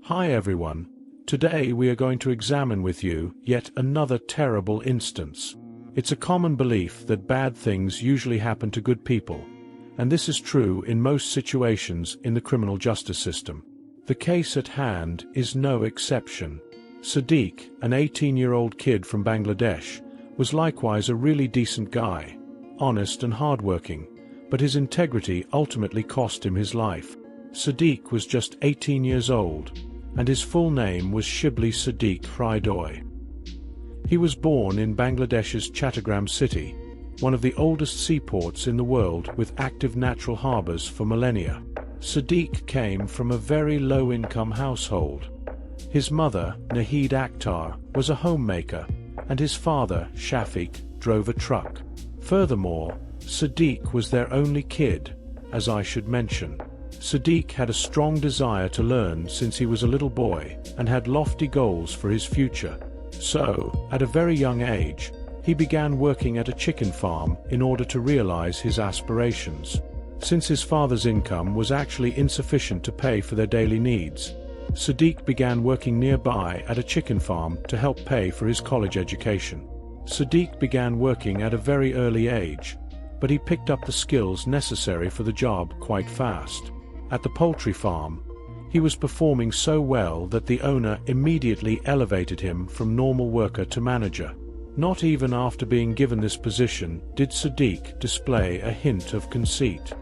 Hi everyone. Today we are going to examine with you yet another terrible instance. It's a common belief that bad things usually happen to good people, and this is true in most situations in the criminal justice system. The case at hand is no exception. Sadiq, an 18-year-old kid from Bangladesh, was likewise a really decent guy, honest and hardworking, but his integrity ultimately cost him his life. Sadiq was just 18 years old, and his full name was Shibli Sadiq Hridoy. He was born in Bangladesh's Chattogram city, one of the oldest seaports in the world with active natural harbors for millennia. Sadiq came from a very low-income household. His mother, Nahid Akhtar, was a homemaker, and his father, Shafiq, drove a truck. Furthermore, Sadiq was their only kid, as I should mention. Sadiq had a strong desire to learn since he was a little boy and had lofty goals for his future. So, at a very young age, he began working at a chicken farm in order to realize his aspirations. Since his father's income was actually insufficient to pay for their daily needs, Sadiq began working nearby at a chicken farm to help pay for his college education. Sadiq began working at a very early age, but he picked up the skills necessary for the job quite fast. At the poultry farm, he was performing so well that the owner immediately elevated him from normal worker to manager. Not even after being given this position did Sadiq display a hint of conceit.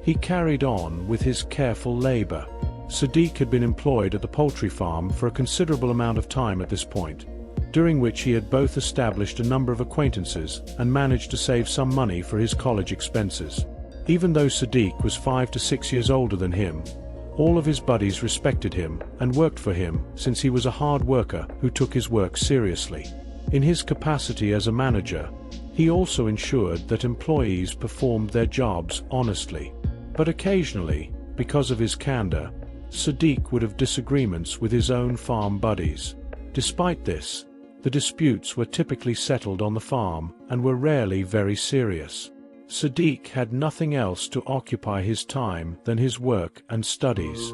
He carried on with his careful labor. Sadiq had been employed at the poultry farm for a considerable amount of time at this point, during which he had both established a number of acquaintances and managed to save some money for his college expenses. Even though Sadiq was 5 to 6 years older than him, all of his buddies respected him and worked for him since he was a hard worker who took his work seriously. In his capacity as a manager, he also ensured that employees performed their jobs honestly. But occasionally, because of his candor, Sadiq would have disagreements with his own farm buddies. Despite this, the disputes were typically settled on the farm and were rarely very serious. Sadiq had nothing else to occupy his time than his work and studies.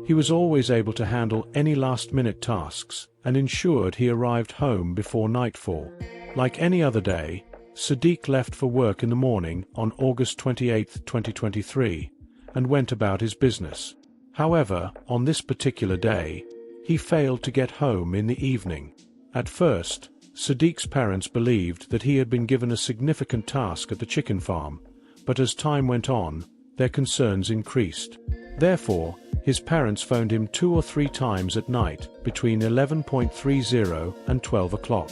He was always able to handle any last-minute tasks and ensured he arrived home before nightfall. Like any other day, Sadiq left for work in the morning on August 28, 2023, and went about his business. However, on this particular day, he failed to get home in the evening. At first, Sadiq's parents believed that he had been given a significant task at the chicken farm, but as time went on, their concerns increased. Therefore, his parents phoned him 2 or 3 times at night between 11:30 and 12 o'clock.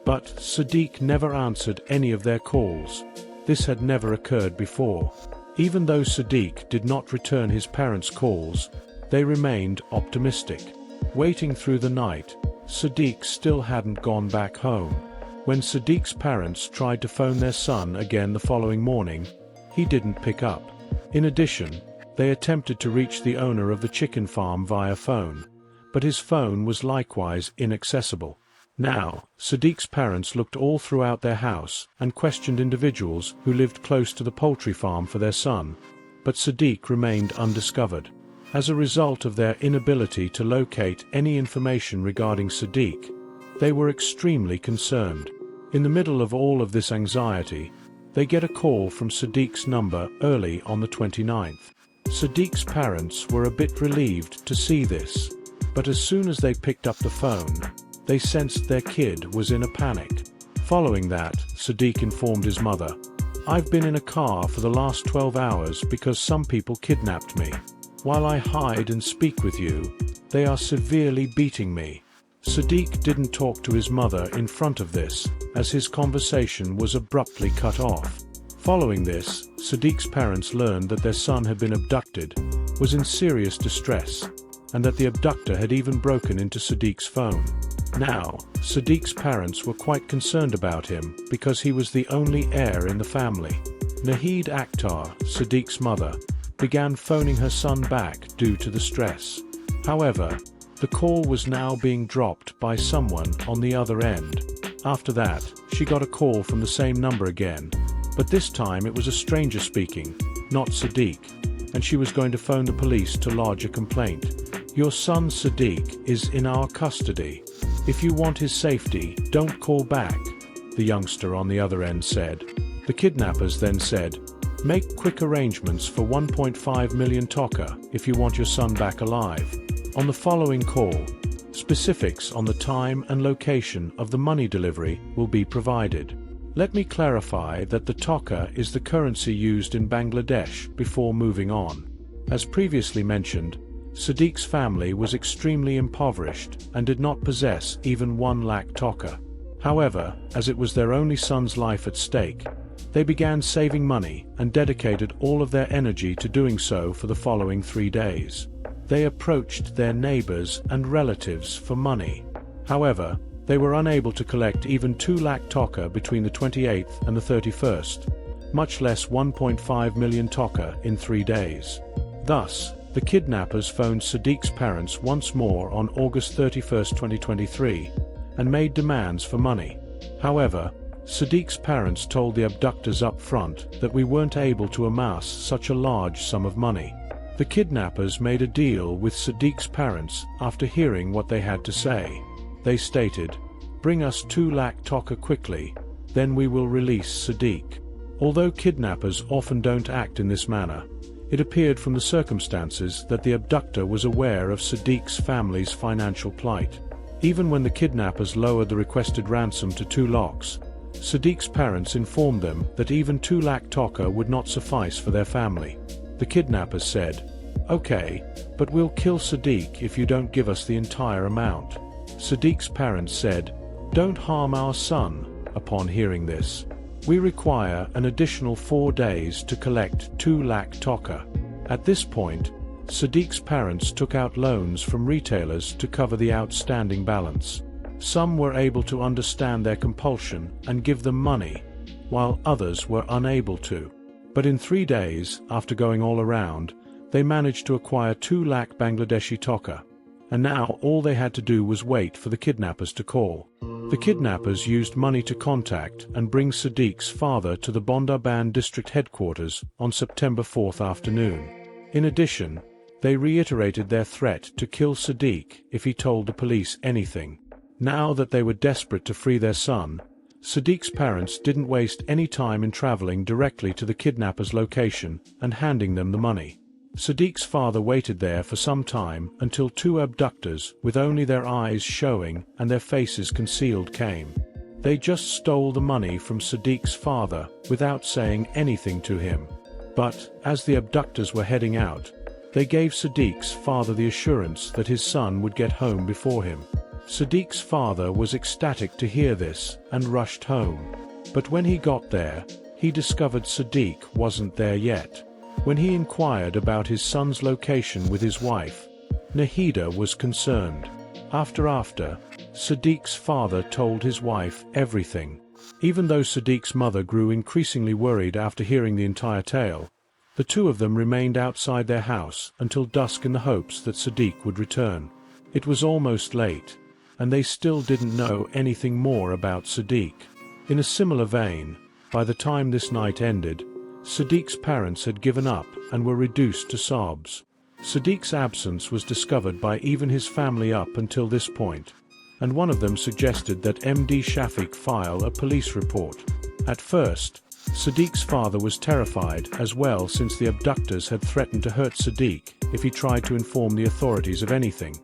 But Sadiq never answered any of their calls. This had never occurred before. Even though Sadiq did not return his parents' calls, they remained optimistic. Waiting through the night, Sadiq still hadn't gone back home. When Sadiq's parents tried to phone their son again the following morning, he didn't pick up. In addition, they attempted to reach the owner of the chicken farm via phone, but his phone was likewise inaccessible. Now, Sadiq's parents looked all throughout their house and questioned individuals who lived close to the poultry farm for their son, but Sadiq remained undiscovered. As a result of their inability to locate any information regarding Sadiq, they were extremely concerned. In the middle of all of this anxiety, they get a call from Sadiq's number early on the 29th. Sadiq's parents were a bit relieved to see this, but as soon as they picked up the phone, they sensed their kid was in a panic. Following that, Sadiq informed his mother, "I've been in a car for the last 12 hours because some people kidnapped me. While I hide and speak with you, they are severely beating me." Sadiq didn't talk to his mother in front of this, as his conversation was abruptly cut off. Following this, Sadiq's parents learned that their son had been abducted, was in serious distress, and that the abductor had even broken into Sadiq's phone. Now, Sadiq's parents were quite concerned about him because he was the only heir in the family. Nahid Akhtar, Sadiq's mother, began phoning her son back due to the stress. However, the call was now being dropped by someone on the other end. After that, she got a call from the same number again, but this time it was a stranger speaking, not Sadiq, and she was going to phone the police to lodge a complaint. "Your son Sadiq is in our custody. If you want his safety, don't call back," the youngster on the other end said. The kidnappers then said, "Make quick arrangements for 1.5 million toka if you want your son back alive." On the following call, specifics on the time and location of the money delivery will be provided. Let me clarify that the toka is the currency used in Bangladesh before moving on. As previously mentioned, Sadiq's family was extremely impoverished and did not possess even 1 lakh toka. However, as it was their only son's life at stake, they began saving money and dedicated all of their energy to doing so for the following 3 days. They approached their neighbors and relatives for money. However, they were unable to collect even 2 lakh toka between the 28th and the 31st, much less 1.5 million toka in 3 days. Thus, the kidnappers phoned Sadiq's parents once more on August 31, 2023, and made demands for money. However, Sadiq's parents told the abductors up front that we weren't able to amass such a large sum of money. The kidnappers made a deal with Sadiq's parents after hearing what they had to say. They stated, "Bring us 2 lakh toka quickly, then we will release Sadiq." Although kidnappers often don't act in this manner, it appeared from the circumstances that the abductor was aware of Sadiq's family's financial plight. Even when the kidnappers lowered the requested ransom to 2 lakhs, Sadiq's parents informed them that even 2 lakh toka would not suffice for their family. The kidnappers said, "Okay, but we'll kill Sadiq if you don't give us the entire amount." Sadiq's parents said, "Don't harm our son." Upon hearing this, "We require an additional 4 days to collect 2 lakh toka." At this point, Sadiq's parents took out loans from retailers to cover the outstanding balance. Some were able to understand their compulsion and give them money, while others were unable to. But in 3 days, after going all around, they managed to acquire 2 lakh Bangladeshi toka, and now all they had to do was wait for the kidnappers to call. The kidnappers used money to contact and bring Sadiq's father to the Bondarban district headquarters on September 4th afternoon. In addition, they reiterated their threat to kill Sadiq if he told the police anything. Now that they were desperate to free their son, Sadiq's parents didn't waste any time in traveling directly to the kidnappers' location and handing them the money. Sadiq's father waited there for some time until 2 abductors, with only their eyes showing and their faces concealed, came. They just stole the money from Sadiq's father without saying anything to him. But, as the abductors were heading out, they gave Sadiq's father the assurance that his son would get home before him. Sadiq's father was ecstatic to hear this and rushed home. But when he got there, he discovered Sadiq wasn't there yet. When he inquired about his son's location with his wife, Nahida was concerned. After, Sadiq's father told his wife everything. Even though Sadiq's mother grew increasingly worried after hearing the entire tale, the 2 of them remained outside their house until dusk in the hopes that Sadiq would return. It was almost late, and they still didn't know anything more about Sadiq. In a similar vein, by the time this night ended, Sadiq's parents had given up and were reduced to sobs. Sadiq's absence was discovered by even his family up until this point, and one of them suggested that MD Shafiq file a police report. At first, Sadiq's father was terrified as well, since the abductors had threatened to hurt Sadiq if he tried to inform the authorities of anything.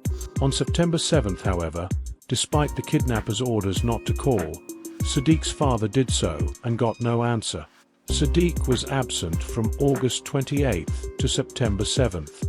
On September 7th, however, despite the kidnappers' orders not to call, Sadiq's father did so and got no answer. Sadiq was absent from August 28th to September 7th.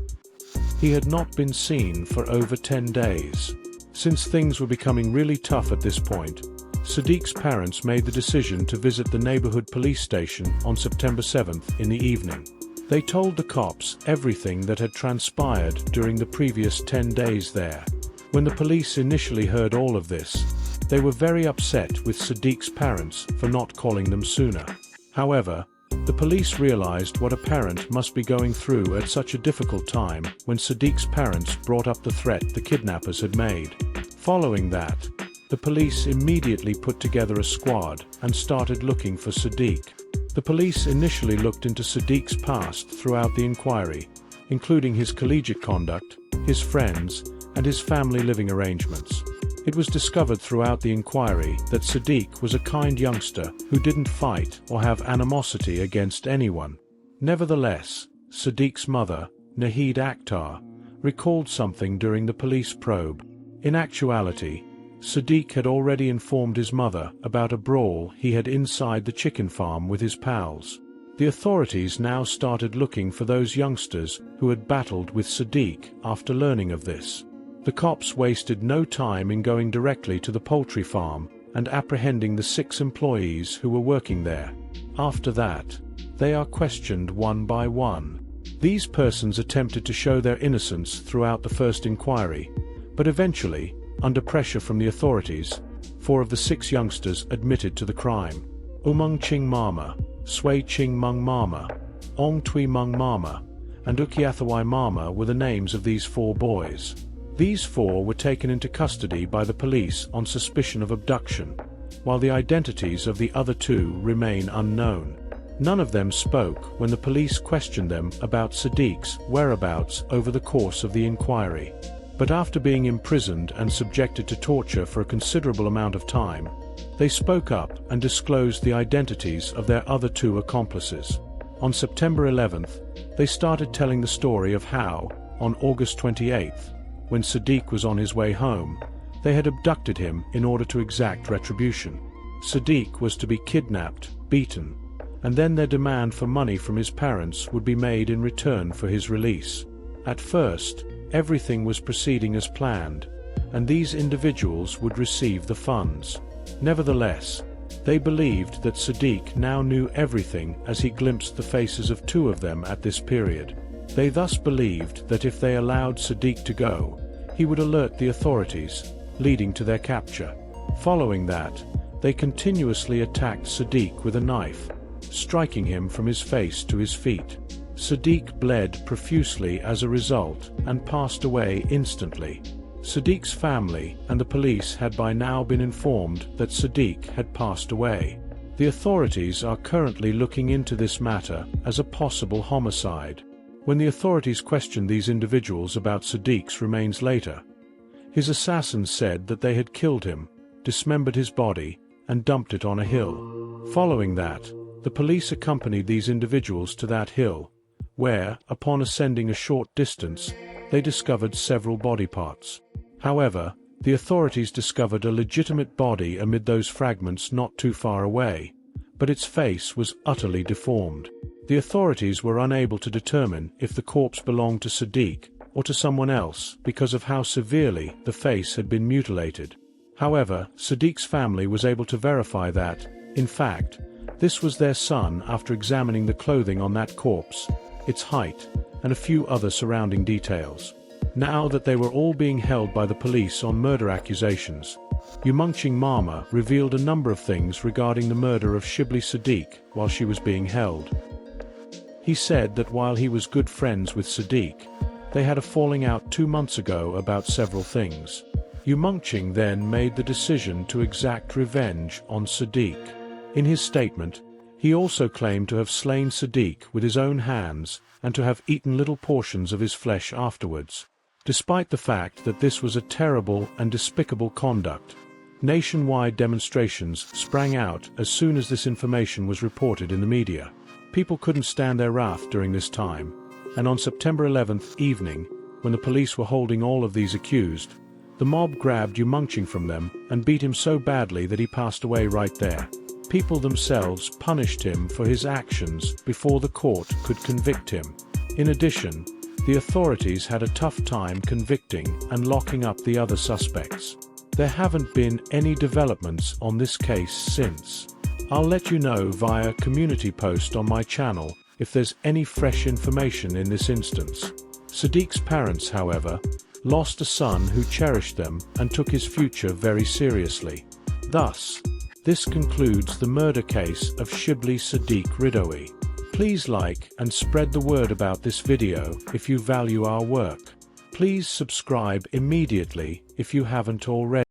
He had not been seen for over 10 days. Since things were becoming really tough at this point, Sadiq's parents made the decision to visit the neighborhood police station on September 7th in the evening. They told the cops everything that had transpired during the previous 10 days there. When the police initially heard all of this, they were very upset with Sadiq's parents for not calling them sooner. However, the police realized what a parent must be going through at such a difficult time when Sadiq's parents brought up the threat the kidnappers had made. Following that, the police immediately put together a squad and started looking for Sadiq. The police initially looked into Sadiq's past throughout the inquiry, including his collegiate conduct, his friends, and his family living arrangements. It was discovered throughout the inquiry that Sadiq was a kind youngster who didn't fight or have animosity against anyone. Nevertheless, Sadiq's mother, Nahid Akhtar, recalled something during the police probe. In actuality, Sadiq had already informed his mother about a brawl he had inside the chicken farm with his pals. The authorities now started looking for those youngsters who had battled with Sadiq after learning of this. The cops wasted no time in going directly to the poultry farm and apprehending the 6 employees who were working there. After that, they are questioned one by one. These persons attempted to show their innocence throughout the first inquiry, but eventually, under pressure from the authorities, 4 of the 6 youngsters admitted to the crime. Umung Ching Mama, Sway Ching Mung Mama, Ong Tui Mung Mama, and Ukiathawai Mama were the names of these 4 boys. These 4 were taken into custody by the police on suspicion of abduction, while the identities of the other 2 remain unknown. None of them spoke when the police questioned them about Sadiq's whereabouts over the course of the inquiry. But after being imprisoned and subjected to torture for a considerable amount of time, they spoke up and disclosed the identities of their other 2 accomplices. On September 11th, they started telling the story of how, on August 28th, when Sadiq was on his way home, they had abducted him in order to exact retribution. Sadiq was to be kidnapped, beaten, and then their demand for money from his parents would be made in return for his release. At first, everything was proceeding as planned, and these individuals would receive the funds. Nevertheless, they believed that Sadiq now knew everything as he glimpsed the faces of 2 of them at this period. They thus believed that if they allowed Sadiq to go, he would alert the authorities, leading to their capture. Following that, they continuously attacked Sadiq with a knife, striking him from his face to his feet. Sadiq bled profusely as a result and passed away instantly. Sadiq's family and the police had by now been informed that Sadiq had passed away. The authorities are currently looking into this matter as a possible homicide. When the authorities questioned these individuals about Sadiq's remains later, his assassins said that they had killed him, dismembered his body, and dumped it on a hill. Following that, the police accompanied these individuals to that hill, where, upon ascending a short distance, they discovered several body parts. However, the authorities discovered a legitimate body amid those fragments not too far away, but its face was utterly deformed. The authorities were unable to determine if the corpse belonged to Sadiq or to someone else because of how severely the face had been mutilated. However, Sadiq's family was able to verify that, in fact, this was their son after examining the clothing on that corpse, its height, and a few other surrounding details. Now that they were all being held by the police on murder accusations, Umungching Mama revealed a number of things regarding the murder of Shibli Sadiq while she was being held. He said that while he was good friends with Sadiq, they had a falling out 2 months ago about several things. Umungching then made the decision to exact revenge on Sadiq. In his statement, he also claimed to have slain Sadiq with his own hands and to have eaten little portions of his flesh afterwards. Despite the fact that this was a terrible and despicable conduct, nationwide demonstrations sprang out as soon as this information was reported in the media. People couldn't stand their wrath during this time, and on September 11th evening, when the police were holding all of these accused, the mob grabbed Umungching from them and beat him so badly that he passed away right there. People themselves punished him for his actions before the court could convict him. In addition, the authorities had a tough time convicting and locking up the other suspects. There haven't been any developments on this case since. I'll let you know via community post on my channel if there's any fresh information in this instance. Sadiq's parents, however, lost a son who cherished them and took his future very seriously. Thus, this concludes the murder case of Shibli Sadiq Hridoy. Please like and spread the word about this video if you value our work. Please subscribe immediately if you haven't already.